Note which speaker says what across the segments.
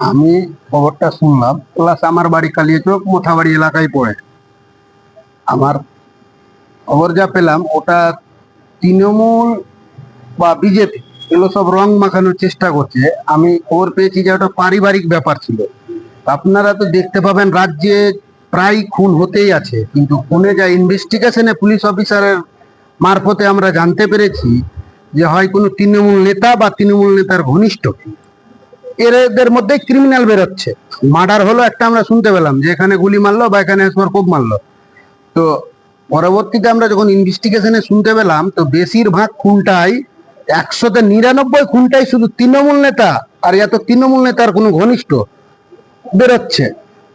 Speaker 1: আমি খবরটা শুনলাম, প্লাস আমার বাড়ি কালিয়াচক মোথাবাড়ি এলাকায় পড়ে। আমার খবর যা পেলাম ওটা তৃণমূল বা বিজেপি এগুলো সব রং মাখানোর চেষ্টা করছে। আমি খবর পেয়েছি যে ওটা পারিবারিক ব্যাপার ছিল। আপনারা তো দেখতে পাবেন রাজ্যে প্রায় খুন হতেই আছে, কিন্তু খুনে যা ইনভেস্টিগেশনে পুলিশ অফিসারের মারফতে আমরা জানতে পেরেছি যে হয় কোনো তৃণমূল নেতা বা তৃণমূল নেতার ঘনিষ্ঠ এদের মধ্যে ক্রিমিনাল বেরোচ্ছে। মার্ডার হলো একটা, আমরা শুনতে পেলাম যে এখানে গুলি মারলো বা এখানে কোপ মারলো। তো পরবর্তীতে আমরা যখন ইনভেস্টিগেশনে শুনতে পেলাম, তো বেশিরভাগ খুনটাই 100-তে 99 খুনটাই শুধু তৃণমূল নেতা আর এত তৃণমূল নেতার কোনো ঘনিষ্ঠ বেরোচ্ছে।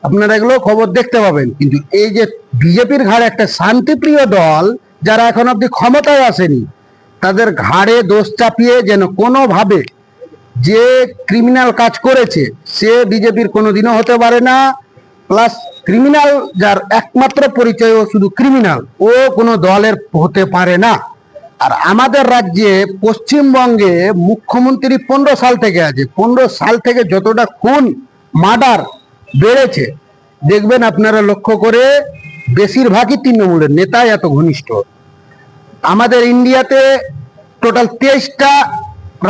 Speaker 1: আপনারা এগুলো খবর দেখতে পাবেন। কিন্তু এই যে বিজেপির ঘাড়ে একটা শান্তিপ্রিয় দল যারা এখন অব্দি ক্ষমতায় আসেনি, তাদের ঘাড়ে দোষ চাপিয়ে যেন কোনোভাবে যে ক্রিমিনাল কাজ করেছে সে বিজেপির কোনোদিনও হতে পারে না। প্লাস ক্রিমিনাল যার একমাত্র পরিচয় ও শুধু ক্রিমিনাল, ও কোনো দলের হতে পারে না। আর আমাদের রাজ্যে পশ্চিমবঙ্গে মুখ্যমন্ত্রী 15 সাল থেকে আছে, 15 সাল থেকে যতটা খুন মার্ডার বেড়েছে দেখবেন আপনারা লক্ষ্য করে, বেশিরভাগই তৃণমূলের নেতা এত ঘনিষ্ঠ। আমাদের ইন্ডিয়াতে টোটাল 23টা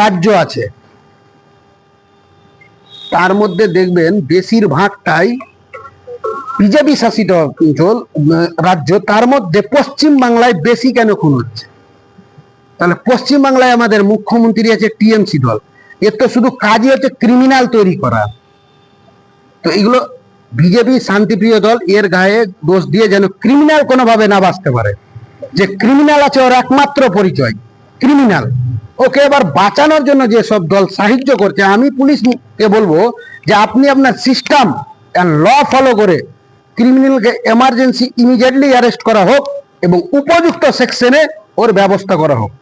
Speaker 1: রাজ্য আছে, তার মধ্যে দেখবেন বেশিরভাগটাই বিজেপি শাসিত অঞ্চল রাজ্য। তার মধ্যে পশ্চিম বাংলায় বেশি কেন খুন হচ্ছে? তাহলে পশ্চিম বাংলায় আমাদের মুখ্যমন্ত্রী আছে টিএমসি দল, এর তো শুধু কাজই হচ্ছে ক্রিমিনাল তৈরি করা। তো এগুলো বিজেপি শান্তিপ্রিয় দল, এর গায়ে দোষ দিয়ে যেন ক্রিমিনাল কোনোভাবে না বাঁচতে পারে। যে ক্রিমিনাল আছে ওর একমাত্র পরিচয় ক্রিমিনাল, ওকে এবার বাঁচানোর জন্য যে সব দল সাহায্য করছে, আমি পুলিশকে বলবো যে আপনি আপনার সিস্টেম এন্ড ল ফলো করে ক্রিমিনালকে এমার্জেন্সি ইমিডিয়েটলি অ্যারেস্ট করা হোক এবং উপযুক্ত সেকশনে ওর ব্যবস্থা করা হোক।